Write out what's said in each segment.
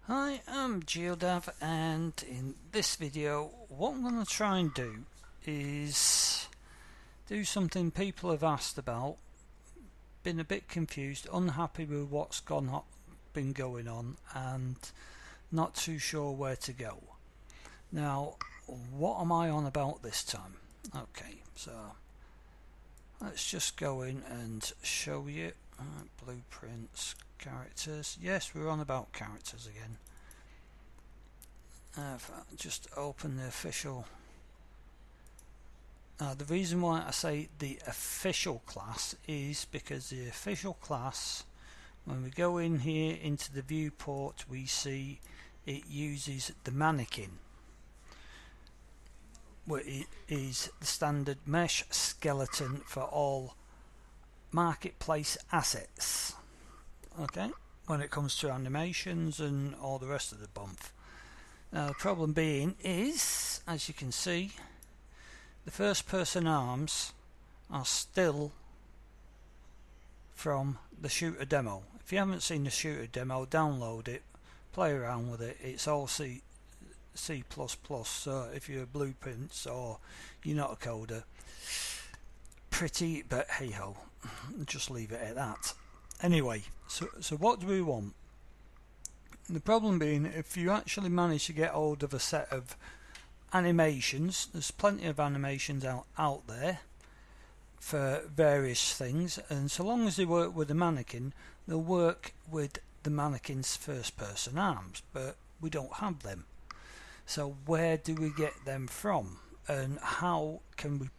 Hi, I'm Geodav, and in this video what I'm going to try and do is do something people have asked about, been a bit confused, unhappy with what's been going on and not too sure where to go. Now, what am I on about this time? Okay, so let's just go in and show you blueprints, characters. Yes, we're on about characters again. Just open the official. The reason why I say the official class is because the official class, when we go in here into the viewport, we see it uses the mannequin, where it is the standard mesh skeleton for all marketplace assets. Okay, when it comes to animations and all the rest of the bump. Now the problem being is, as you can see, the first person arms are still from the shooter demo. If you haven't seen the shooter demo, download it, play around with it. It's all C++, so if you're blueprints or you're not a coder, pretty, but hey ho, just leave it at that. Anyway, so what do we want? The problem being, if you actually manage to get hold of a set of animations, there's plenty of animations out there for various things, and so long as they work with the mannequin, they'll work with the mannequin's first person arms, but we don't have them. So where do we get them from, and how can we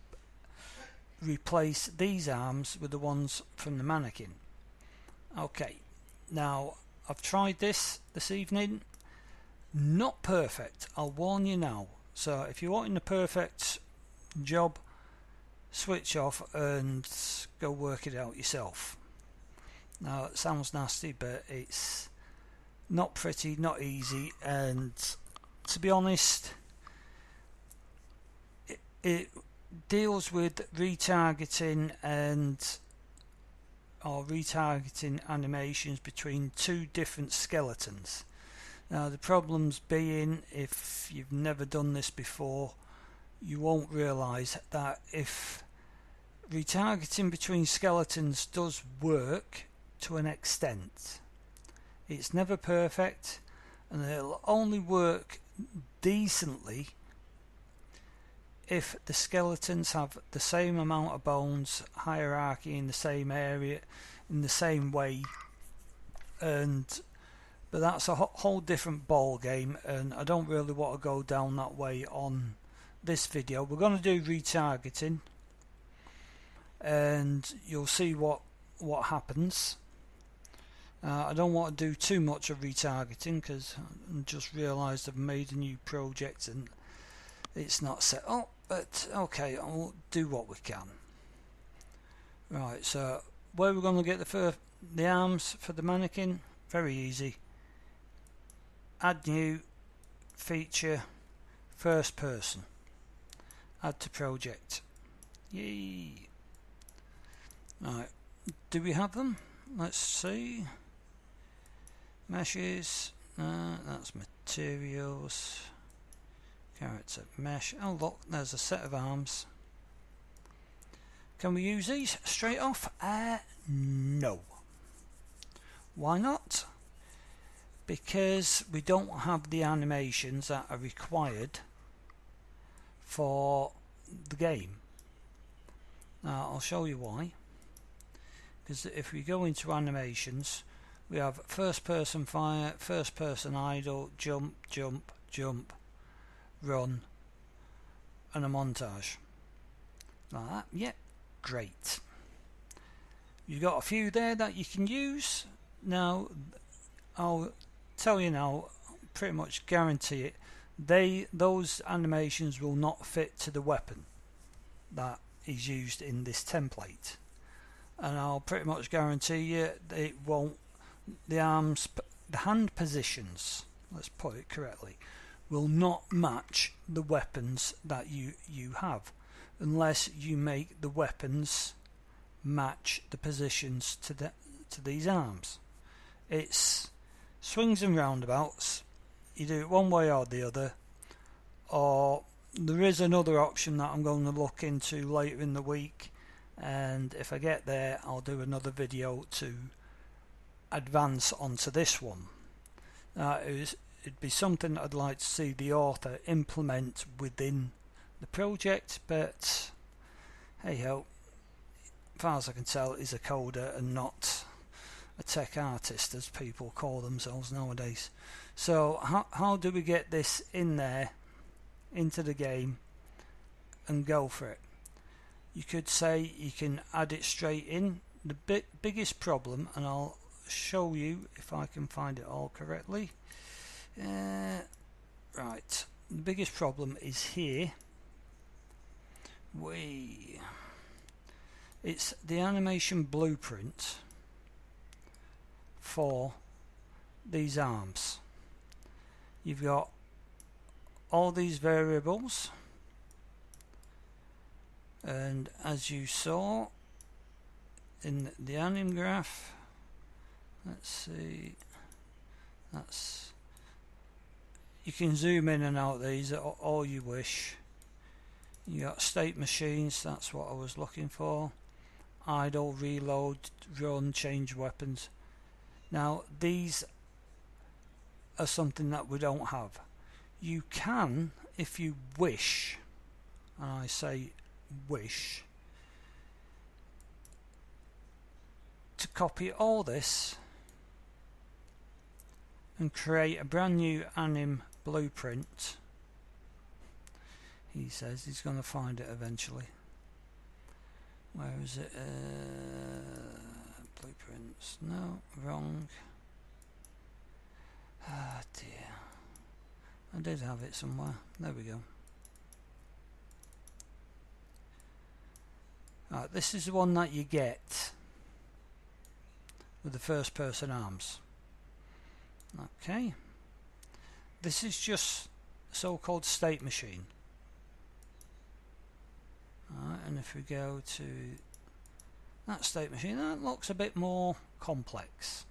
replace these arms with the ones from the mannequin? Okay, now I've tried this evening. Not perfect, I'll warn you now. So if you're wanting a perfect job, switch off and go work it out yourself. Now it sounds nasty, but it's not pretty, not easy, and to be honest, it deals with retargeting or retargeting animations between two different skeletons. Now the problems being, if you've never done this before, you won't realise that if retargeting between skeletons does work to an extent, it's never perfect, and it'll only work decently if the skeletons have the same amount of bones, hierarchy in the same area, in the same way, but that's a whole different ball game, and I don't really want to go down that way on this video. We're going to do retargeting, and you'll see what happens. I don't want to do too much of retargeting because I just realised I've made a new project and it's not set up, but okay, I'll do what we can. Right, so where we're going to get the arms for the mannequin? Very easy. Add new, feature, first person. Add to project. Yay! Right, do we have them? Let's see. Meshes, that's materials. Character mesh. Oh look, there's a set of arms. Can we use these straight off? No. Why not? Because we don't have the animations that are required for the game. Now I'll show you why. Because if we go into animations, we have first person fire, first person idle, jump, jump, jump, run, and a montage like that. Yep, great. You've got a few there that you can use. Now I'll tell you now, pretty much guarantee it, those animations will not fit to the weapon that is used in this template, and I'll pretty much guarantee you it won't. The arms, the hand positions, let's put it correctly, will not match the weapons that you have, unless you make the weapons match the positions to these arms. It's swings and roundabouts, you do it one way or the other, or there is another option that I'm going to look into later in the week, and if I get there I'll do another video to advance onto this one. It'd be something I'd like to see the author implement within the project, but hey ho, as far as I can tell, he's a coder and not a tech artist, as people call themselves nowadays. So how do we get this in there, into the game, and go for it? You could say you can add it straight in. The biggest problem, and I'll show you if I can find it all correctly. Right, the biggest problem is here. It's the animation blueprint for these arms. You've got all these variables, and as you saw in the anim graph, let's see, you can zoom in and out these all you wish. You got state machines, that's what I was looking for. Idle, reload, run, change weapons. Now these are something that we don't have. You can, if you wish, and I say wish, to copy all this and create a brand new anim blueprint. He says he's going to find it eventually. Where is it? Blueprints. No, wrong. Ah dear. I did have it somewhere. There we go. Right, this is the one that you get with the first person arms. Okay. This is just a so-called state machine. Alright, and if we go to that state machine, that looks a bit more complex.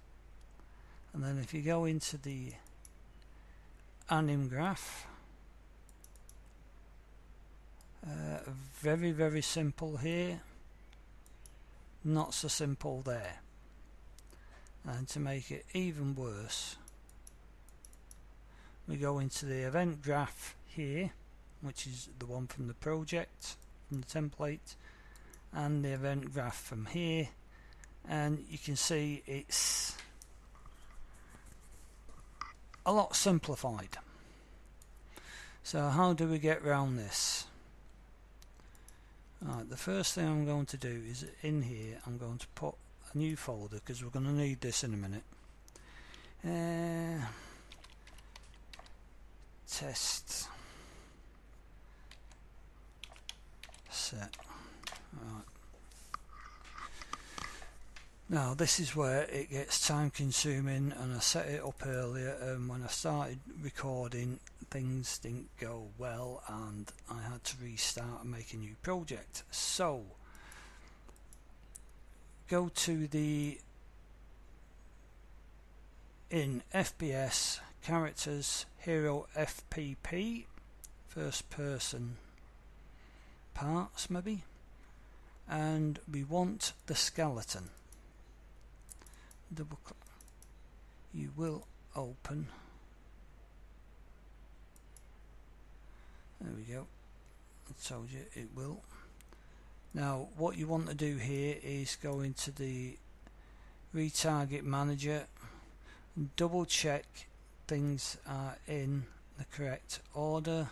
And then if you go into the anim graph, very simple here, not so simple there. And to make it even worse, we go into the event graph here, which is the one from the project, from the template, and the event graph from here, and you can see it's a lot simplified. So how do we get around this? Right, the first thing I'm going to do is in here I'm going to put a new folder, because we're going to need this in a minute. Test set. Right. Now this is where it gets time consuming, and I set it up earlier, and when I started recording things didn't go well and I had to restart and make a new project. So go to the in FPS characters hero FPP first person parts maybe, and we want the skeleton. Double click, you will open, there we go, I told you it will. Now what you want to do here is go into the retarget manager and double check things are in the correct order.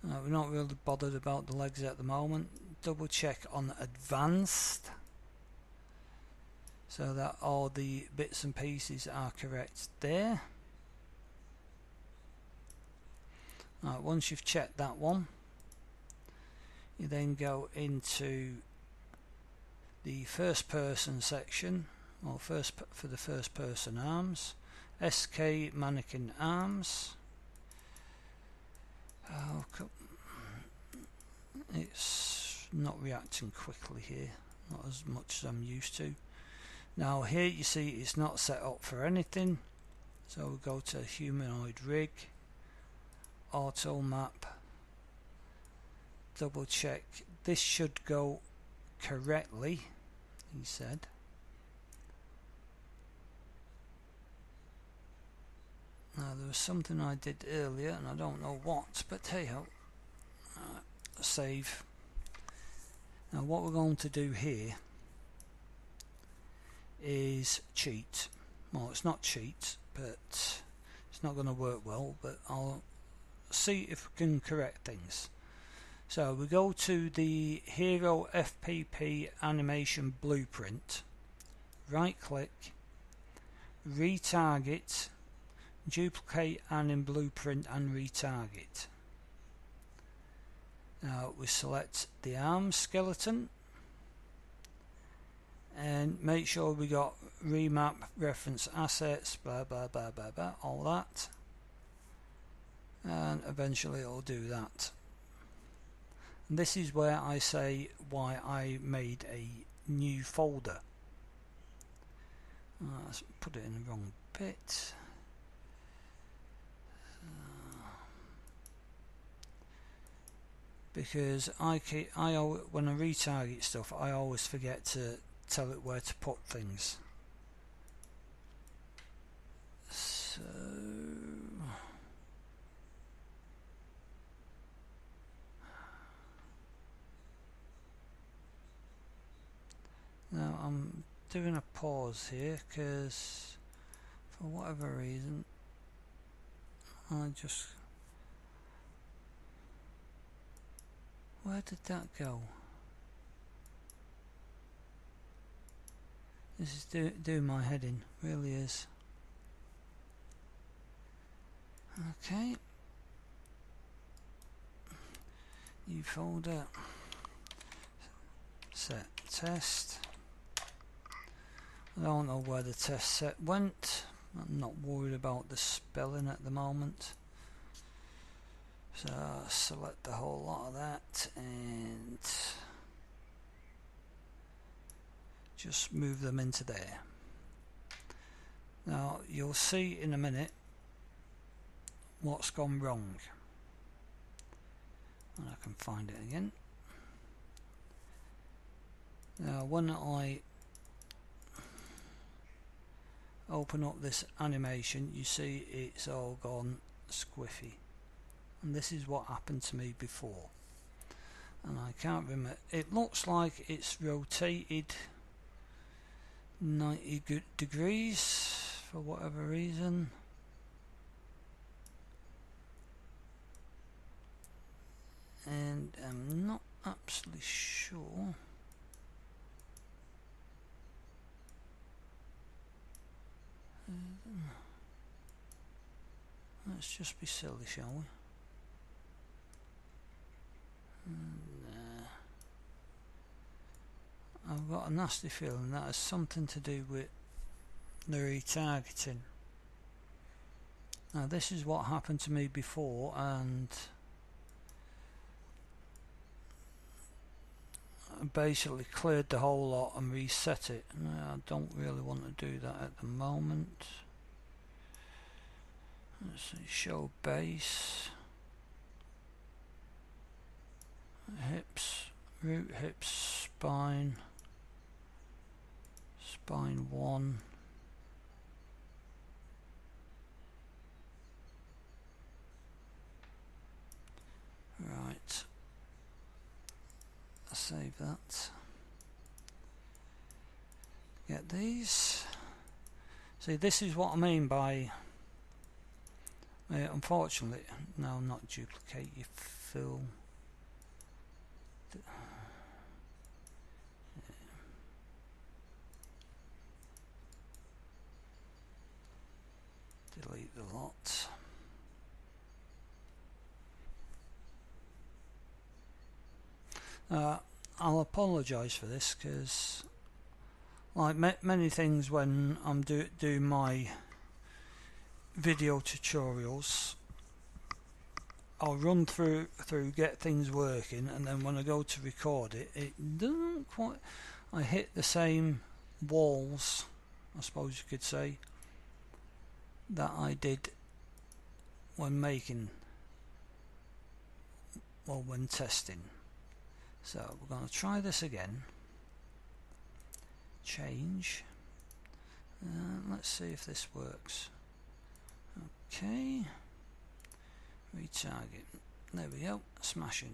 We're not really bothered about the legs at the moment. Double check on advanced so that all the bits and pieces are correct there. Right, once you've checked that one, you then go into the first person section, or for the first person arms, SK mannequin arms. It's not reacting quickly here, not as much as I'm used to. Now here you see it's not set up for anything, So we go to humanoid rig, auto map, double check. This should go correctly, he said. Now there was something I did earlier and I don't know what, but hey ho. Save. Now what we're going to do here is cheat. Well, it's not cheat, but it's not going to work well, but I'll see if we can correct things. So we go to the Hero FPP animation blueprint, right click, retarget, duplicate anim blueprint and retarget. Now we select the arm skeleton and make sure we got remap reference assets, blah blah blah blah blah, all that, and eventually it'll do that. And this is where I say why I made a new folder. Let's put it in the wrong bit. Because when I retarget stuff, I always forget to tell it where to put things. So now I'm doing a pause here because for whatever reason where did that go? This is doing my head in, really is. Okay. New folder. Set test. I don't know where the test set went. I'm not worried about the spelling at the moment. So select the whole lot of that and just move them into there. Now you'll see in a minute what's gone wrong. And I can find it again. Now when I open up this animation, you see it's all gone squiffy. And this is what happened to me before. And I can't remember. It looks like it's rotated 90 degrees for whatever reason. And I'm not absolutely sure. Let's just be silly, shall we? I've got a nasty feeling that has something to do with the retargeting. Now this is what happened to me before, and I basically cleared the whole lot and reset it. Now, I don't really want to do that at the moment. Let's see, show base, hips, root, hips, spine, spine 1, right, save that, get these. See, this is what I mean by unfortunately, no, not duplicate, you fill. Delete the lot. I'll apologise for this because, like many things, when I'm doing my video tutorials, I'll run through get things working, and then when I go to record it, it doesn't quite. I hit the same walls, I suppose you could say, that I did when when testing. So we're going to try this again. Change. Let's see if this works. Okay. Retarget. There we go. Smashing.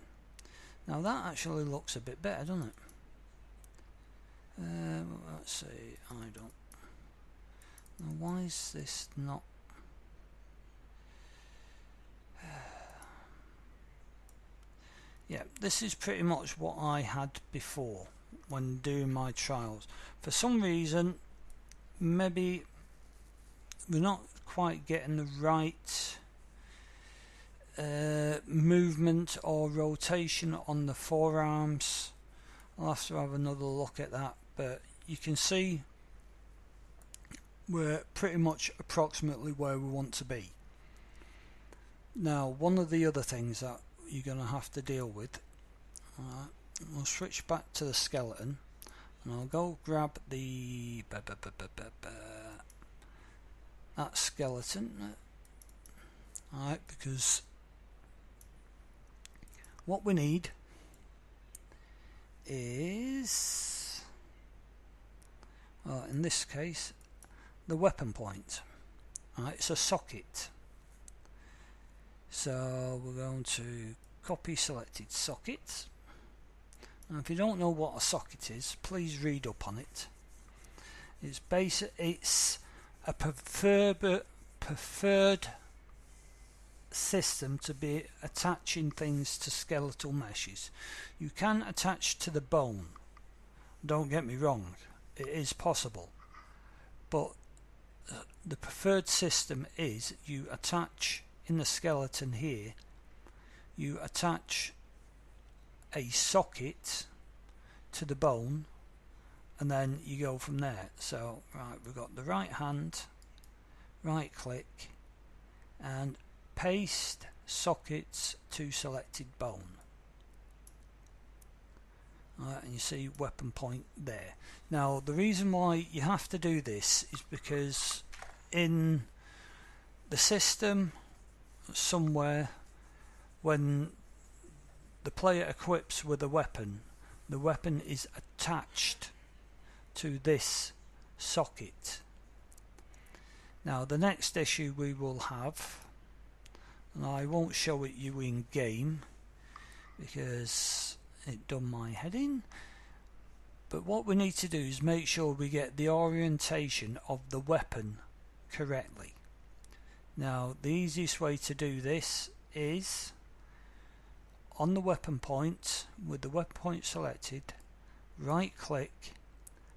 Now that actually looks a bit better, doesn't it? Let's see. I don't. Now why is this not? Yeah, this is pretty much what I had before when doing my trials. For some reason, maybe we're not quite getting the right movement or rotation on the forearms. I'll have to have another look at that, but you can see we're pretty much approximately where we want to be. Now, one of the other things that you're going to have to deal with, we'll switch back to the skeleton, and I'll go grab the that skeleton. Alright, because what we need is, well, in this case, the weapon point. Alright, it's a socket. So we're going to copy selected socket. Now if you don't know what a socket is, please read up on it. It's a preferred system to be attaching things to skeletal meshes. You can attach to the bone, don't get me wrong, it is possible, but the preferred system is you attach in the skeleton here, you attach a socket to the bone and then you go from there. So right, we've got the right hand, right click and paste sockets to selected bone. And you see weapon point there. Now the reason why you have to do this is because in the system somewhere, when the player equips with a weapon, the weapon is attached to this socket. Now the next issue we will have, and I won't show it you in game because it done my head in, but what we need to do is make sure we get the orientation of the weapon correctly. Now the easiest way to do this is on the weapon point, with the weapon point selected, right click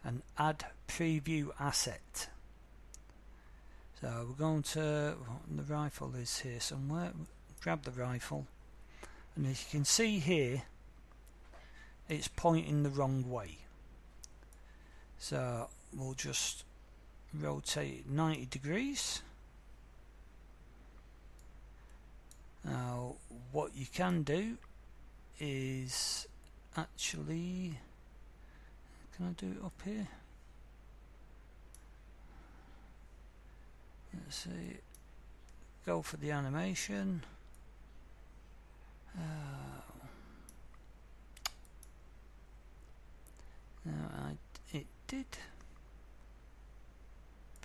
and add preview asset. So we're going to, the rifle is here somewhere, grab the rifle, and as you can see here it's pointing the wrong way, so we'll just rotate it 90 degrees. Now what you can do is actually, can I do it up here? Let's see, go for the animation. Now it did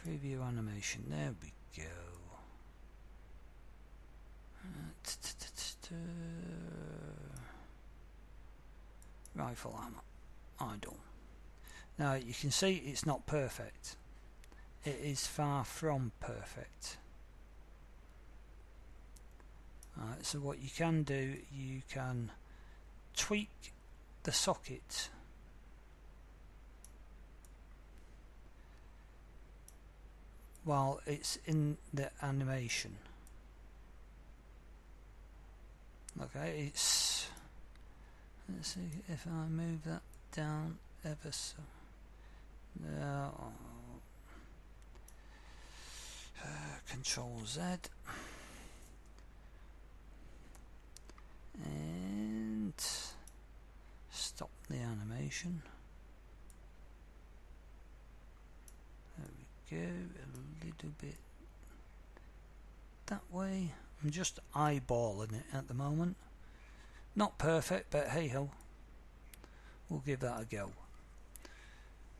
preview animation, there we go. Rifle ammo, I don't. Now you can see it's not perfect. It is far from perfect. So what you can do, you can tweak the socket while it's in the animation. Okay, it's, let's see if I move that down ever so. No. Control Z and stop the animation. There we go, a little bit that way. I'm just eyeballing it at the moment. Not perfect, but hey ho, we'll give that a go.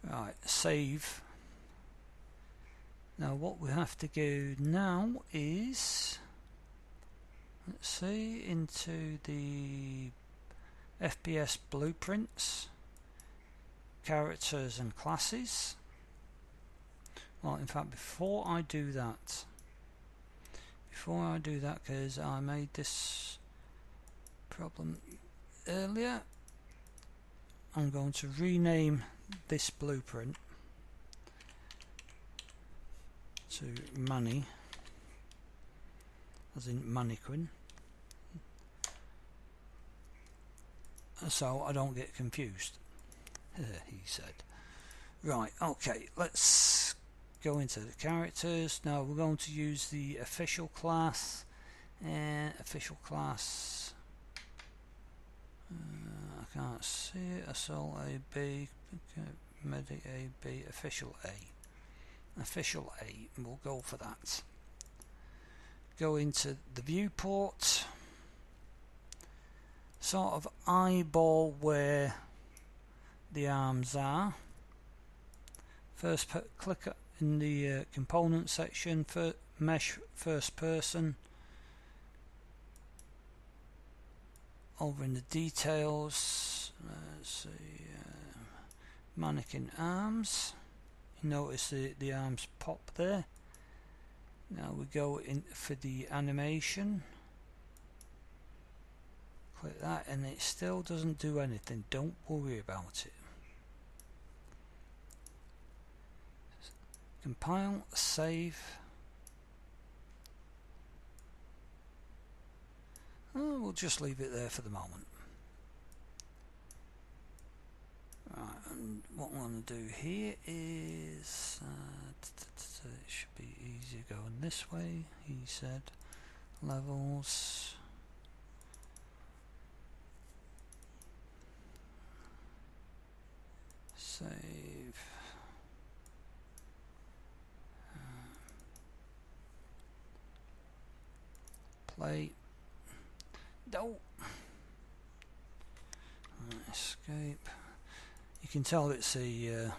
Right, save. Now what we have to do now is, let's see, into the FPS blueprints, characters and classes. Well, in fact, before I do that, because I made this problem earlier, I'm going to rename this blueprint to money, as in mannequin, so I don't get confused. He said. Right, okay, let's go into the characters. Now we're going to use the official class, and official class, I can't see it. Assault AB, medic AB, official A. Official A, we'll go for that. Go into the viewport, sort of eyeball where the arms are. First, click in the component section for mesh first person. Over in the details, let's see, mannequin arms. You notice the arms pop there. Now we go in for the animation. Click that, and it still doesn't do anything. Don't worry about it. Compile, save. Oh, we'll just leave it there for the moment. Right, and what I'm going to do here is it should be easier going this way. He said levels. Save. Play. No. Escape. You can tell it's a 2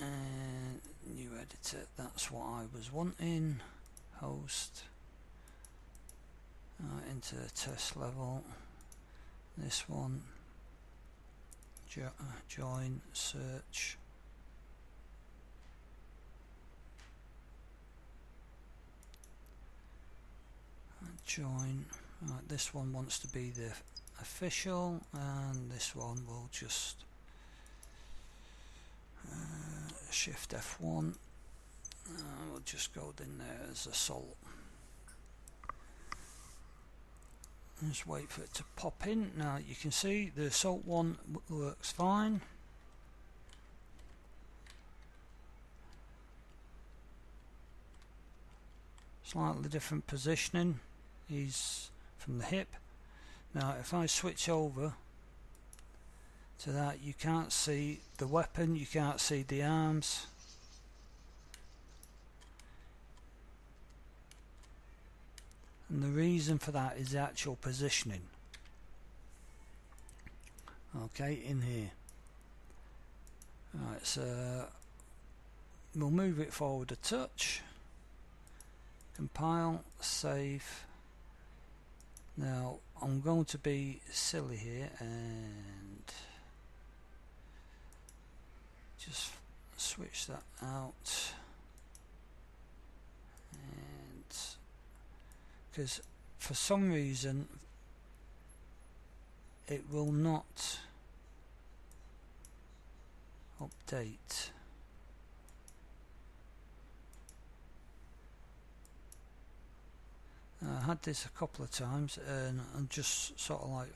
and new editor. That's what I was wanting. Host. Into the test level. This one. Join. Search. Join. Right, this one wants to be the official, and this one will just shift F1. We'll just go in there as assault. Just wait for it to pop in. Now you can see the assault one works fine. Slightly different positioning. He's from the hip. Now if I switch over to that, you can't see the weapon, you can't see the arms. And the reason for that is the actual positioning. Okay, in here. Right, so we'll move it forward a touch. Compile, save. Now I'm going to be silly here and just switch that out, and because for some reason it will not update. I had this a couple of times and I just sort of like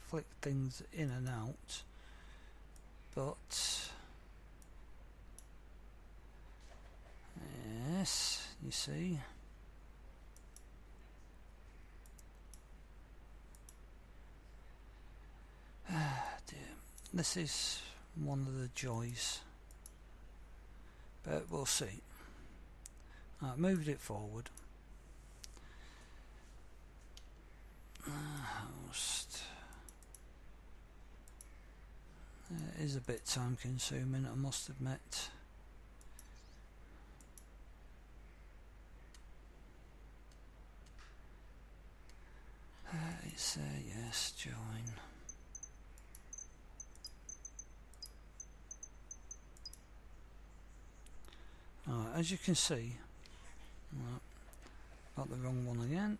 flick things in and out, but yes, you see. Dear. This is one of the joys but we'll see. I moved it forward. Host. It is a bit time consuming, I must admit. It's yes, join. As you can see, got the wrong one again.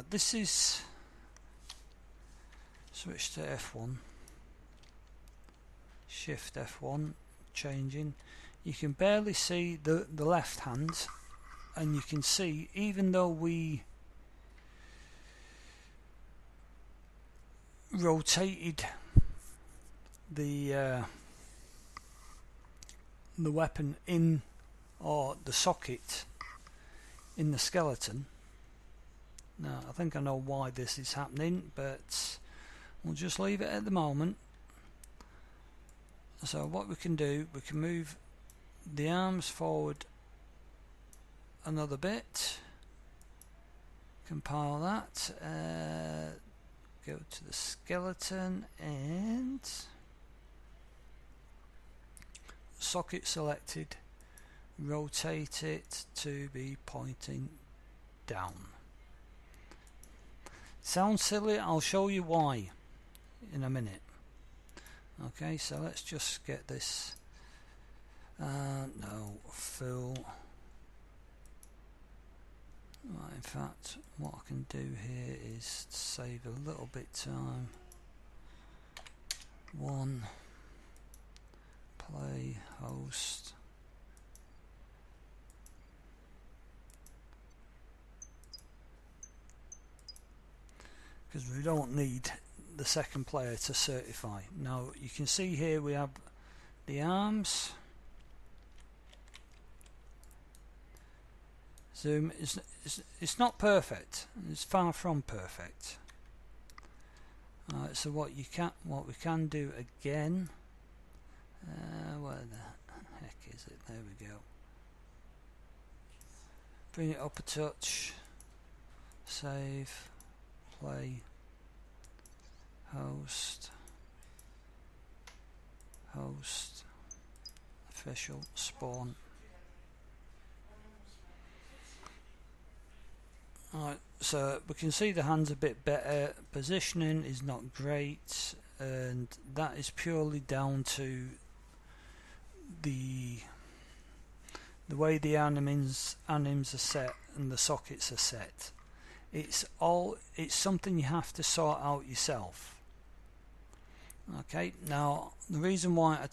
This is switch to F1, Shift F1, changing. You can barely see the left hand, and you can see even though we rotated the weapon in, or the socket in the skeleton. Now I think I know why this is happening, but we'll just leave it at the moment. So what we can do, we can move the arms forward another bit, compile that, go to the skeleton and socket selected, rotate it to be pointing down. Sounds silly, I'll show you why in a minute. Okay, so let's just get this, no, fill. Right, in fact, what I can do here is save a little bit time. One, play, host. Because we don't need the second player to certify. Now you can see here we have the arms. Zoom is it's not perfect. It's far from perfect. So what we can do again. Where the heck is it? There we go. Bring it up a touch. Save. Play. Host. Official. Spawn. Alright, so we can see the hands a bit better. Positioning is not great, and that is purely down to the way the anims are set and the sockets are set. It's something you have to sort out yourself. Okay, now the reason why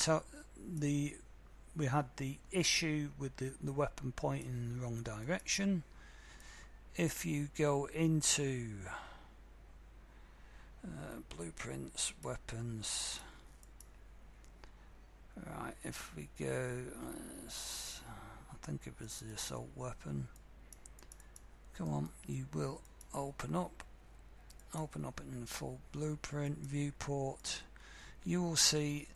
we had the issue with the weapon pointing in the wrong direction. If you go into blueprints, weapons, right, if we go, I think it was the assault weapon. Come on, you will open up in the full blueprint viewport. You will see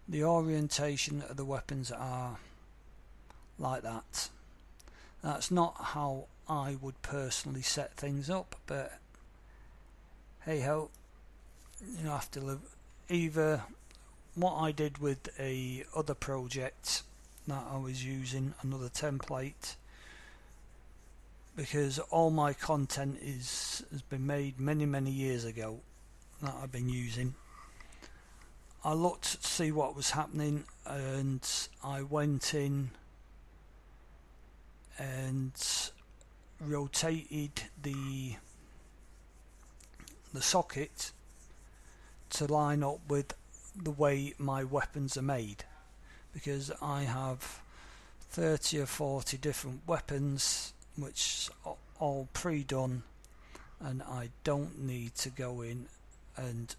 the orientation of the weapons are like that. That's not how I would personally set things up, but hey ho, you have to live. Either what I did with a other project that I was using, another template, because all my content has been made many years ago that I've been using. I looked to see what was happening, and I went in and rotated the socket to line up with the way my weapons are made, because I have 30 or 40 different weapons which are all pre-done, and I don't need to go in and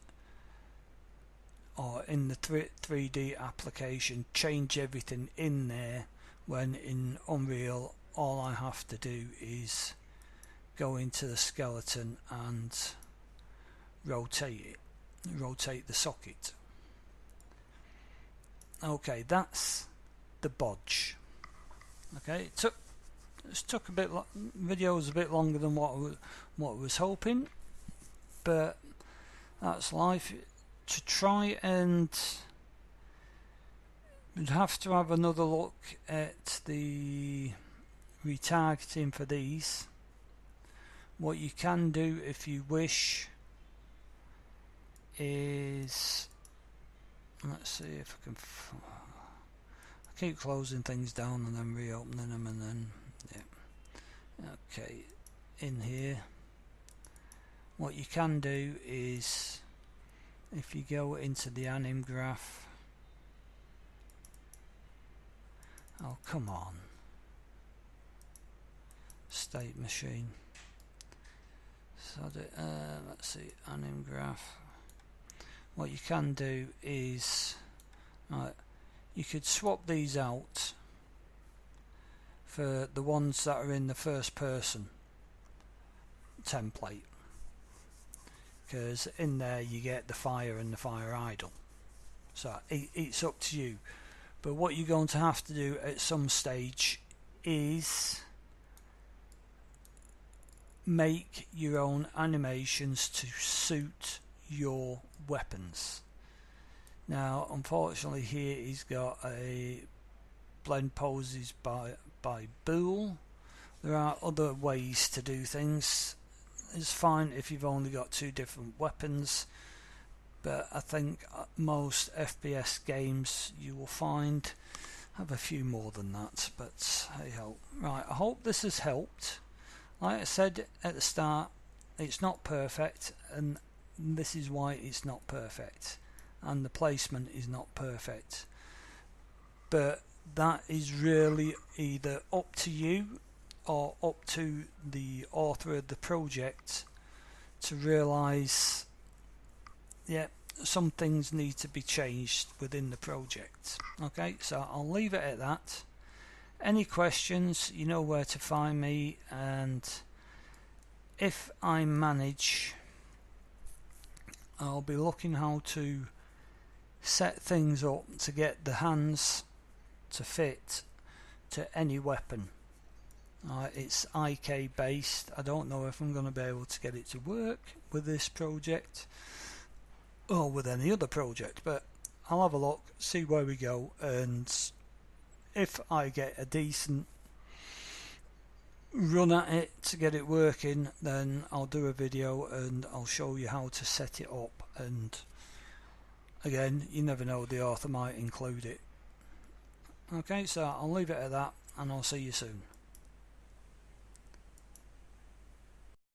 or in the 3D application change everything in there, when in Unreal all I have to do is go into the skeleton and rotate it. rotate the socket. Okay, that's the bodge. Okay, it took a bit. Video was a bit longer than what I was hoping, but that's life. To try and we'd have to have another look at the retargeting for these. What you can do if you wish is, let's see if I can I keep closing things down and then reopening them, and then okay, in here what you can do is, if you go into the anim graph, oh come on, state machine, so let's see, anim graph. What you can do is, you could swap these out for the ones that are in the first person template, because in there you get the fire and the fire idle. So it's up to you, but what you're going to have to do at some stage is make your own animations to suit your weapons. Now unfortunately here he's got a blend poses by Bool. There are other ways to do things. It's fine if you've only got 2 different weapons, but I think most FPS games you will find have a few more than that, but hey ho. Right, I hope this has helped. Like I said at the start, it's not perfect, and this is why it's not perfect, and the placement is not perfect, but that is really either up to you or up to the author of the project to realise, yeah, some things need to be changed within the project. Okay, so I'll leave it at that. Any questions, you know where to find me, and if I manage, I'll be looking how to set things up to get the hands to fit to any weapon. It's IK based. I don't know if I'm going to be able to get it to work with this project or with any other project, but I'll have a look, see where we go, and if I get a decent run at it to get it working, then I'll do a video and I'll show you how to set it up. And again, you never know, the author might include it. Okay, so I'll leave it at that, and I'll see you soon.